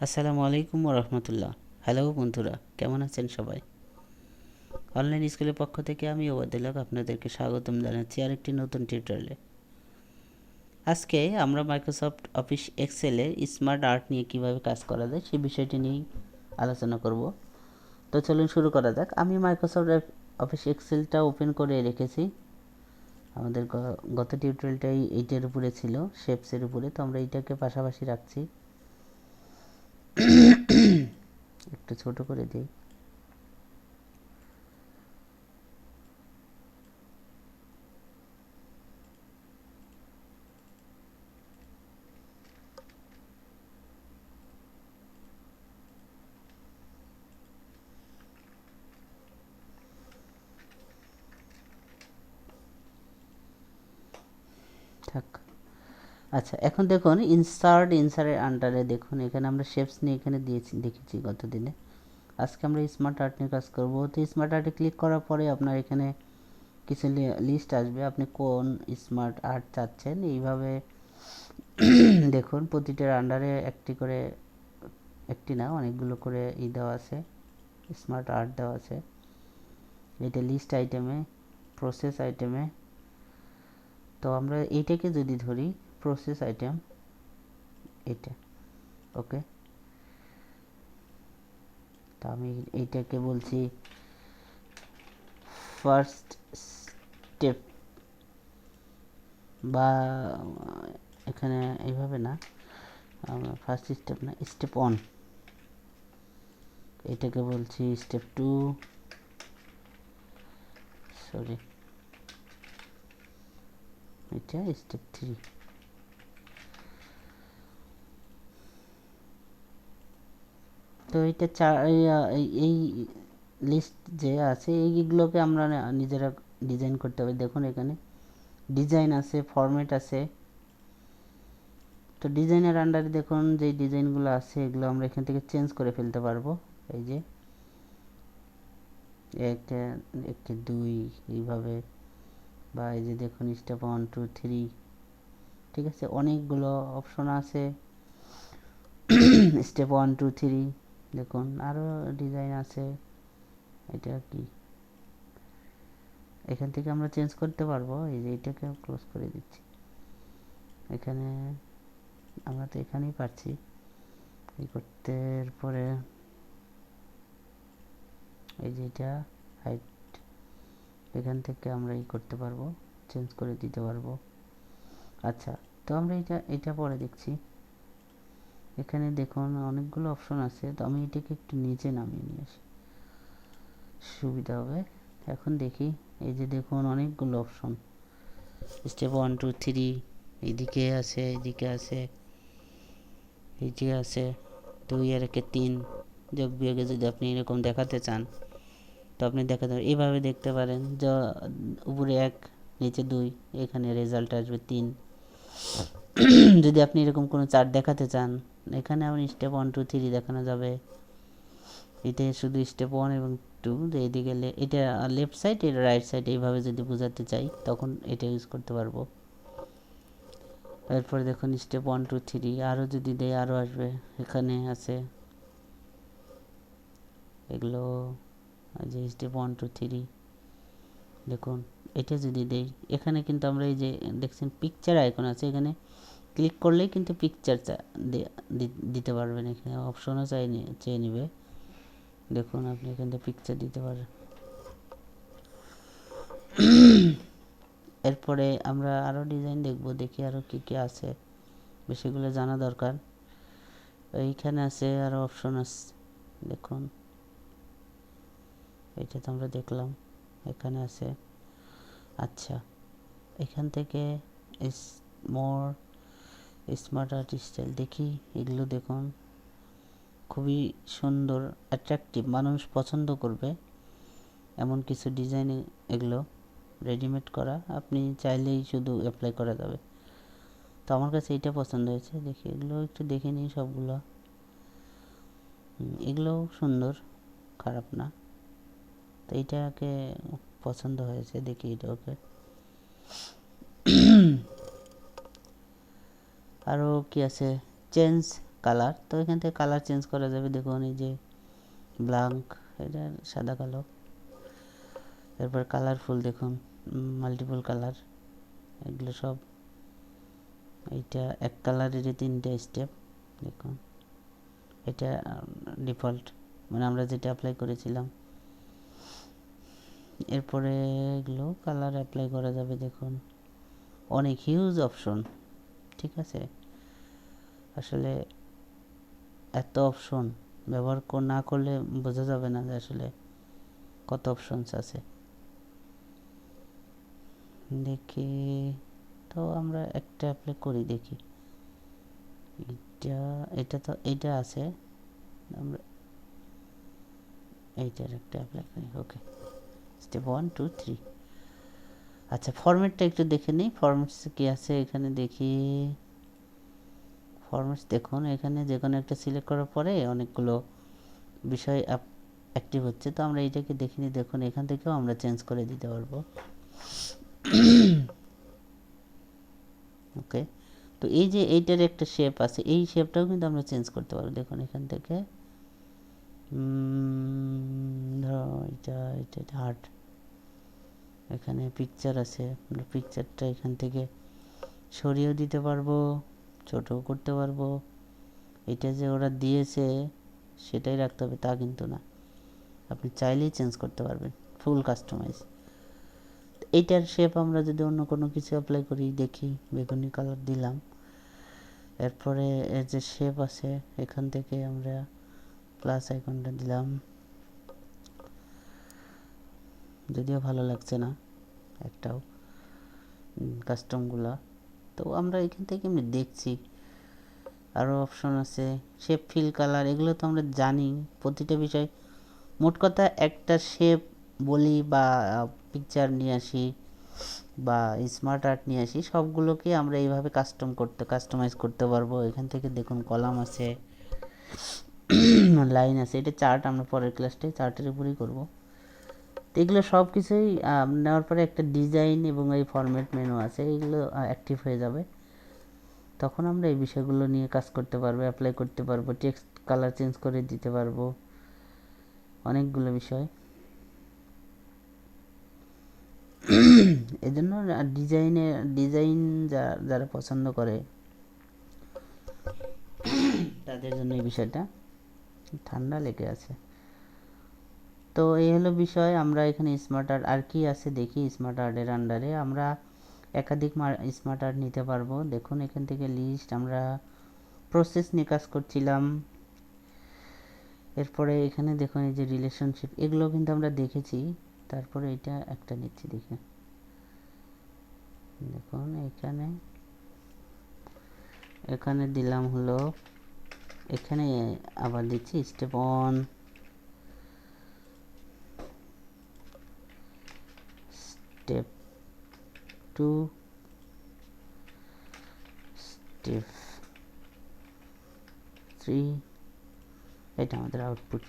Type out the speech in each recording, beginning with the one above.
আসসালামু আলাইকুম রহমতুল্লাহ। হ্যালো বন্ধুরা, কেমন আছেন সবাই? অনলাইন স্কুলের পক্ষ থেকে আমি ওবায়দুল্লাহ আপনাদেরকে স্বাগতম জানাচ্ছি আরেকটি নতুন টিউটোরিয়ালে। আজকে আমরা মাইক্রোসফট অফিস এক্সেলের স্মার্ট আর্ট নিয়ে কিভাবে কাজ করা যায় সেই বিষয়টি নিয়েই আলোচনা করব। তো চলুন শুরু করা যাক। আমি মাইক্রোসফট অফিস এক্সেলটা ওপেন করে রেখেছি। আমাদের গত টিউটোরিয়ালটাই এইটার উপরে ছিল, শেপসের উপরে। তো আমরা এইটাকে পাশাপাশি রাখছি। একটু ছোট করে দিই। থাক। আচ্ছা, এখন দেখুন ইনসার্টের আন্ডারে দেখুন এখানে আমরা শেপস নিয়ে এখানে দেখেছি গত দিনে। আজকে আমরা স্মার্ট আর্ট নিয়ে কাজ করব। তো স্মার্ট আর্টে ক্লিক করার পরে আপনার এখানে কিছু লিস্ট আসবে, আপনি কোন স্মার্ট আর্ট চাচ্ছেন। এইভাবে দেখুন প্রতিটার আন্ডারে একটি না অনেকগুলো করে দেওয়া আছে, স্মার্ট আর্ট দেওয়া আছে। এটা লিস্ট আইটেমে, প্রসেস আইটেমে। তো আমরা এইটাকে যদি ধরি প্রসেস আইটেম, এটা ওকে। তো আমি এইটাকে বলছি ফার্স্ট স্টেপ, বা এখানে এইভাবে না, আমরা ফার্স্ট স্টেপ না, স্টেপ 1। এটাকে বলছি স্টেপ 2, সরি এটা স্টেপ 3। তো এটা এই লিস্ট যে আছে এইগুলোকে আমরা নিজেরা ডিজাইন করতে হবে। দেখুন এখানে ডিজাইন আছে, ফরম্যাট আছে। তো ডিজাইনের আন্ডারে দেখুন যে ডিজাইনগুলো আছে এগুলো আমরা এখান থেকে চেঞ্জ করে ফেলতে পারবো। এই যে একটা একটা 2 এইভাবে, বা এই যে দেখুন স্টেপ 1 2 3। ঠিক আছে, অনেকগুলো অপশন আছে। স্টেপ 1 2 3 দেখুন আরও ডিজাইন আছে। এটা কি এখান থেকে আমরা চেঞ্জ করতে পারবো। এই যে এটাকে ক্লোজ করে দিচ্ছি। এখানে আমরা তো এখানেই পাচ্ছি এই করতে। পরে এই যে এটা হাইট, এখান থেকে আমরা করতে পারবো, চেঞ্জ করে দিতে পারবো। আচ্ছা, তো আমরা এটা পরে দেখছি। এখানে দেখুন অনেকগুলো অপশন আছে। তো আমি এটাকে একটু নিচে নামিয়ে নিয়ে আসি, সুবিধা হবে। এখন দেখি, এই যে দেখুন অনেকগুলো অপশন, স্টেপ 1 2 3 এইদিকে আছে, এইদিকে আছে, এইদিকে আছে 2 আর 1 3 যোগ বিয়োগে যদি আপনি এরকম দেখাতে চান তো আপনি দেখাতে পারেন, এইভাবে দেখতে পারেন। যা উপরে 1 নিচে 2, এখানে রেজাল্ট আসবে 3। যদি আপনি এরকম কোনো চার্ট দেখাতে চান এখানে আপনি স্টেপ 1 2 3 দেখানো যাবে। এটা শুধু স্টেপ 1 এবং 2, এইদিকে এটা লেফট সাইড, এটা রাইট সাইড, এইভাবে যদি বোঝাতে চাই তখন এটা ইউজ করতে পারবো। এরপরে দেখুন স্টেপ 1 2 3 আরও যদি দেয় আরও আসবে। এখানে আছে এগুলো, যে স্টেপ 1 2 3 দেখুন। এটা যদি দেই এখানে কিন্তু আমরা এই যে দেখছেন পিকচার আইকন আছে, এখানে ক্লিক করলেই কিন্তু পিকচার দিতে পারবেন। এখানে অপশনও চেয়ে নেবে। দেখুন আপনি এখান থেকে পিকচার দিতে পারেন। এরপরে আমরা আরও ডিজাইন দেখব, দেখি আরও কী কী আছে, বেশিগুলো জানা দরকার। এইখানে আছে আরও অপশন আছে, দেখুন এটা তো আমরা দেখলাম, এখানে আছে। আচ্ছা, এখান থেকে মোর স্মার্ট আর্ট স্টাইল দেখি। এগুলো দেখুন খুবই সুন্দর, অ্যাট্রাকটিভ, মানুষ পছন্দ করবে এমন কিছু ডিজাইন। এগুলো রেডিমেড করা, আপনি চাইলেই শুধু অ্যাপ্লাই করা যাবে। তো আমার কাছে এইটা পছন্দ হয়েছে। দেখি এগুলো একটু দেখে নিই সবগুলো। এগুলোও সুন্দর, খারাপ না। তো এইটাকে পছন্দ হয়েছে, দেখি এটা ওকে। আরও কি আছে, চেঞ্জ কালার, তো এখান থেকে কালার চেঞ্জ করা যাবে। দেখুন এই যে ব্ল্যাঙ্ক, এটা সাদা কালো। এরপর কালারফুল, দেখুন মাল্টিপল কালার, এগুলো সব। এইটা এক কালারেরই 3টে স্টেপ, দেখুন এটা ডিফল্ট, মানে আমরা যেটা অ্যাপ্লাই করেছিলাম। এরপরে এগুলো কালার অ্যাপ্লাই করা যাবে। দেখুন অনেক হিউজ অপশন, ঠিক আছে। আসলে এত অপশন ব্যবহার না করলে বোঝা যাবে না যে আসলে কত অপশনস আছে। দেখি তো আমরা একটা অ্যাপ্লাই করি, দেখি এটা তো এইটা আছে, আমরা এইটার একটা অ্যাপ্লাই করি। ওকে, স্টেপ 1 2 3। আচ্ছা, ফরম্যাটটা একটু দেখে নিই, ফরম্যাটস কি আছে এখানে। দেখি ফরম্যাটস, দেখুন এখানে যে কোনো একটা সিলেক্ট করার পরে অনেকগুলো বিষয় অ্যাক্টিভ হচ্ছে। তো আমরা এইটাকে দেখে নিই। দেখুন এখান থেকেও আমরা চেঞ্জ করে দিতে পারবো। ওকে, তো এই যে এইটার একটা শেপ আছে, এই শেপটাও কিন্তু আমরা চেঞ্জ করতে পারবো। দেখুন এখান থেকে ধরো এটা এটা হার্ট, এখানে পিকচার আছে, আমরা পিকচারটা এখান থেকে সরিয়েও দিতে পারবো, ছোটও করতে পারবো। এটা যে ওরা দিয়েছে সেটাই রাখতে হবে তা কিন্তু না, আপনি চাইলেই চেঞ্জ করতে পারবেন, ফুল কাস্টমাইজ। এইটার শেপ আমরা যদি অন্য কোনো কিছু অ্যাপ্লাই করি, দেখি বেগুনি কালার দিলাম, এরপরে এর যে শেপ আছে এখান থেকে আমরা প্লাস আইকনটা দিলাম, যদিও ভালো লাগছে না একটাও কাস্টমগুলা। তো আমরা এখান থেকে এমনি দেখছি আরও অপশন আছে, শেপ ফিল কালার, এগুলো তো আমরা জানি প্রতিটা বিষয়। মোট কথা একটা শেপ বলি বা পিকচার নিয়ে আসি বা স্মার্ট আর্ট নিয়ে আসি, সবগুলোকে আমরা এইভাবে কাস্টমাইজ করতে পারবো। এখান থেকে দেখুন কলাম আছে, লাইন আছে, এটা চার্ট, আমরা পরের ক্লাসটায় চার্টের উপরেই করবো। তো এগুলো সব কিছুই নেওয়ার পরে একটা ডিজাইন এবং এই ফরম্যাট মেনু আছে, এগুলো অ্যাক্টিভ হয়ে যাবে। তখন আমরা এই বিষয়গুলো নিয়ে কাজ করতে পারবো, অ্যাপ্লাই করতে পারবো, টেক্সট কালার চেঞ্জ করে দিতে পারবো, অনেকগুলো বিষয়। এই জন্য ডিজাইন যারা পছন্দ করে তাদের জন্য এই বিষয়টা। ঠান্ডা লেগে আছে। তো এই হলো বিষয়। আমরা এখানে স্মার্ট আর্ট আর কি আছে দেখি। স্মার্ট আর্টের আন্ডারে আমরা একাধিক স্মার্ট আর্ট নিতে পারবো। দেখুন এখান থেকে লিস্ট, আমরা প্রসেস নিয়ে কাজ করছিলাম। এরপরে এখানে দেখুন এই যে রিলেশনশিপ, এগুলো কিন্তু আমরা দেখেছি। তারপরে এটা একটা নিচ্ছি, দেখি দেখুন এখানে দিলাম হলো, এখানে আবার দিচ্ছি স্টেপ 1, স্টেপ 2, স্টেপ 3, এটা আমাদের আউটপুট।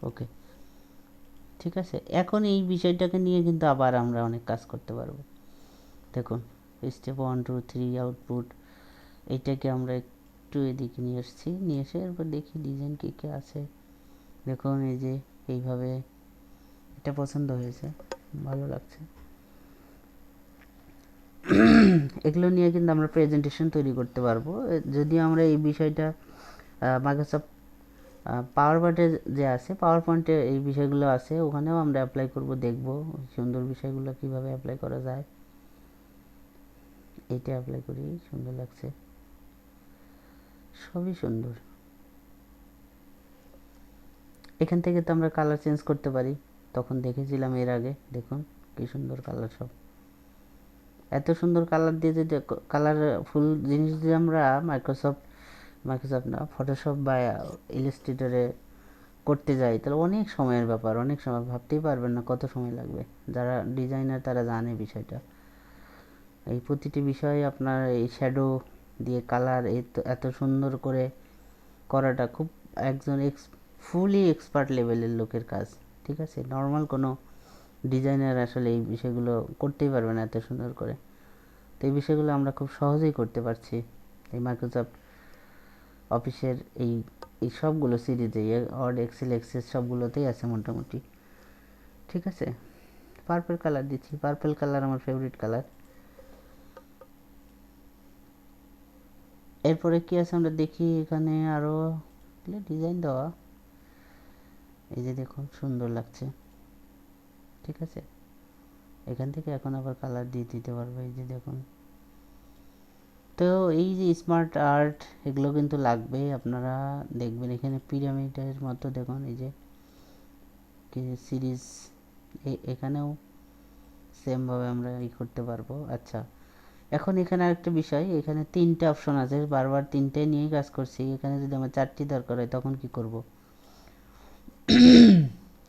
ওকে, ঠিক আছে। এখন এই বিষয়টাকে নিয়ে কিন্তু আবার আমরা অনেক কাজ করতে পারবো। দেখুন স্টেপ 1 2 3 আউটপুট, এইটাকে আমরা একটু এদিকে নিয়ে এসে এরপর দেখি ডিজাইন কী কী আছে। দেখুন এই যে এইভাবে, এটা পছন্দ হয়েছে, ভালো লাগছে। এগুলো নিয়ে কিন্তু আমরা প্রেজেন্টেশন তৈরি করতে পারবো। যদিও আমরা এই বিষয়টা মাইক্রোসফট পাওয়ার পয়েন্টে যে আছে, পাওয়ার পয়েন্টে এই বিষয়গুলো আছে, ওখানেও আমরা অ্যাপ্লাই করব, দেখব সুন্দর বিষয়গুলো কিভাবে অ্যাপ্লাই করা যায়। এইটা অ্যাপ্লাই করি, সুন্দর লাগছে, সবই সুন্দর। এখান থেকে তো আমরা কালার চেঞ্জ করতে পারি, তখন দেখেছিলাম এর আগে। দেখুন কি সুন্দর কালার, সব এত সুন্দর কালার দিয়ে যদি কালারফুল জিনিস যদি আমরা মাইক্রোসফট না, ফটোশপ বা ইলাস্ট্রেটরে করতে যাই, তাহলে অনেক সময়ের ব্যাপার, অনেক সময়, ভাবতেই পারবেন না কত সময় লাগবে। যারা ডিজাইনার তারা জানে বিষয়টা। এই প্রতিটি বিষয়ে আপনার এই শ্যাডো দিয়ে কালার এত সুন্দর করে করাটা খুব একজন ফুলি এক্সপার্ট লেভেলের লোকের কাজ, ঠিক আছে। নর্মাল কোনো ডিজাইনার আসলে এই বিষয়গুলো করতেই পারবে না এত সুন্দর করে। তো এই বিষয়গুলো আমরা খুব সহজেই করতে পারছি এই মাইক্রোসফট অফিসের এই সবগুলো সিরিজে, ওয়ার্ড, এক্সেল, এক্সেস সবগুলোতেই আছে মোটামুটি। ঠিক আছে, পার্পল কালার দিচ্ছি, পার্পল কালার আমার ফেভারিট কালার। এরপরে কি আছে আমরা দেখি, এখানে আরও ডিজাইন দেওয়া, এই যে দেখুন সুন্দর লাগছে। ঠিক আছে, এখান থেকে এখন আবার কালার দিয়ে দিতে পারবো, এই যে দেখুন। তো এই যে স্মার্ট আর্ট এগুলো কিন্তু লাগবে, আপনারা দেখবেন এখানে পিরামিডের মতো দেখুন, এই যে সিরিজ, এখানেও সেমভাবে আমরা করতে পারবো। আচ্ছা, এখন এখানে আরেকটা বিষয়, এখানে 3টে অপশন আছে, বারবার 3টে নিয়েই কাজ করছি। এখানে যদি আমার 4টি দরকার হয় তখন কি করব?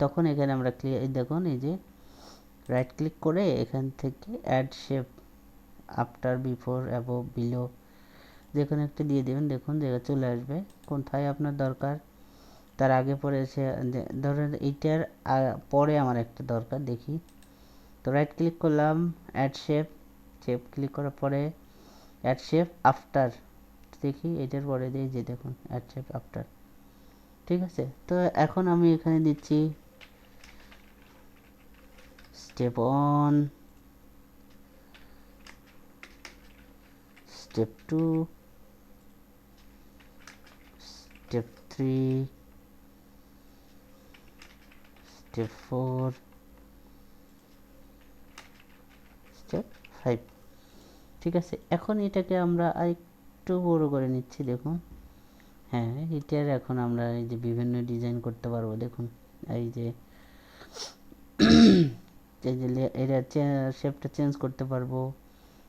তখন এখানে আমরা দেখুন এই যে রাইট ক্লিক করে এখান থেকে add shape, after, before, above, below, যেখানে একটা দিয়ে দেবেন, দেখুন জায়গা চলে আসবে কোথায় আপনার দরকার। তার আগে পরে এসে ধরেন এইটার পরে আমার একটা দরকার, দেখি। তো রাইট ক্লিক করলাম, অ্যাড শেপ, শেপ ক্লিক করার পরে অ্যাড শেপ আফটার, দেখি এটার পরে দিয়ে যে দেখুন অ্যাড শেপ আফটার। ঠিক আছে, তো এখন আমি এখানে দিচ্ছি step 1, step 2, step 3, step 4, step 5। ঠিক আছে, এখন এটাকে আমরা আরেকটু বড় করে নিচ্ছি, দেখুন। হ্যাঁ, এটার এখন আমরা এই যে বিভিন্ন ডিজাইন করতে পারবো, দেখুন এই যে এটা শেপটা চেঞ্জ করতে পারবো,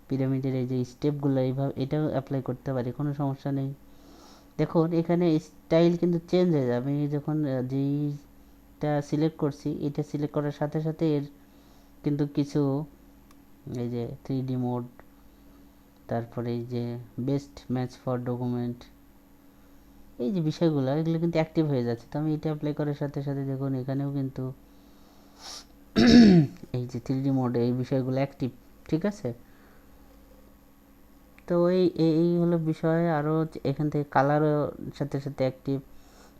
পিরামিডের এই যে স্টেপগুলো এইভাবে এটাও অ্যাপ্লাই করতে পারি, কোনো সমস্যা নেই। দেখুন এখানে স্টাইল কিন্তু চেঞ্জ হয়ে যাবে, আমি যখন যেইটা সিলেক্ট করছি, এটা সিলেক্ট করার সাথে সাথে এর কিন্তু কিছু এই যে 3D মোড, তারপরে এই যে বেস্ট ম্যাচ ফর ডকুমেন্ট, এই যে বিষয়গুলো এগুলো কিন্তু অ্যাক্টিভ হয়ে যাচ্ছে। তো আমি এটা অ্যাপ্লাই করার সাথে সাথে দেখুন এখানেও কিন্তু এই যে 3D মোডে এই বিষয়গুলো অ্যাক্টিভ। ঠিক আছে, তো এই হলো বিষয়। আরও এখান থেকে কালারও সাথে সাথে অ্যাক্টিভ,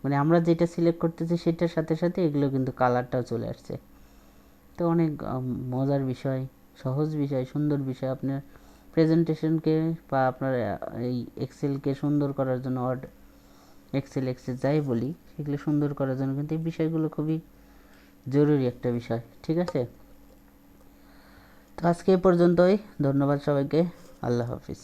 মানে আমরা যেটা সিলেক্ট করতেছি সেটার সাথে সাথে এগুলো কিন্তু কালারটাও চলে আসছে। তো অনেক মজার বিষয়, সহজ বিষয়, সুন্দর বিষয়। আপনার প্রেজেন্টেশনকে বা আপনার এই এক্সেলকে সুন্দর করার জন্য, ওয়ার্ড, এক্সেল, এক্সেস যাই বলি, সেগুলো সুন্দর করার জন্য কিন্তু এই বিষয়গুলো খুবই জরুরি একটা বিষয়। ঠিক আছে, তো আজকে এই পর্যন্তই। ধন্যবাদ সবাইকে, আল্লাহ হাফিজ।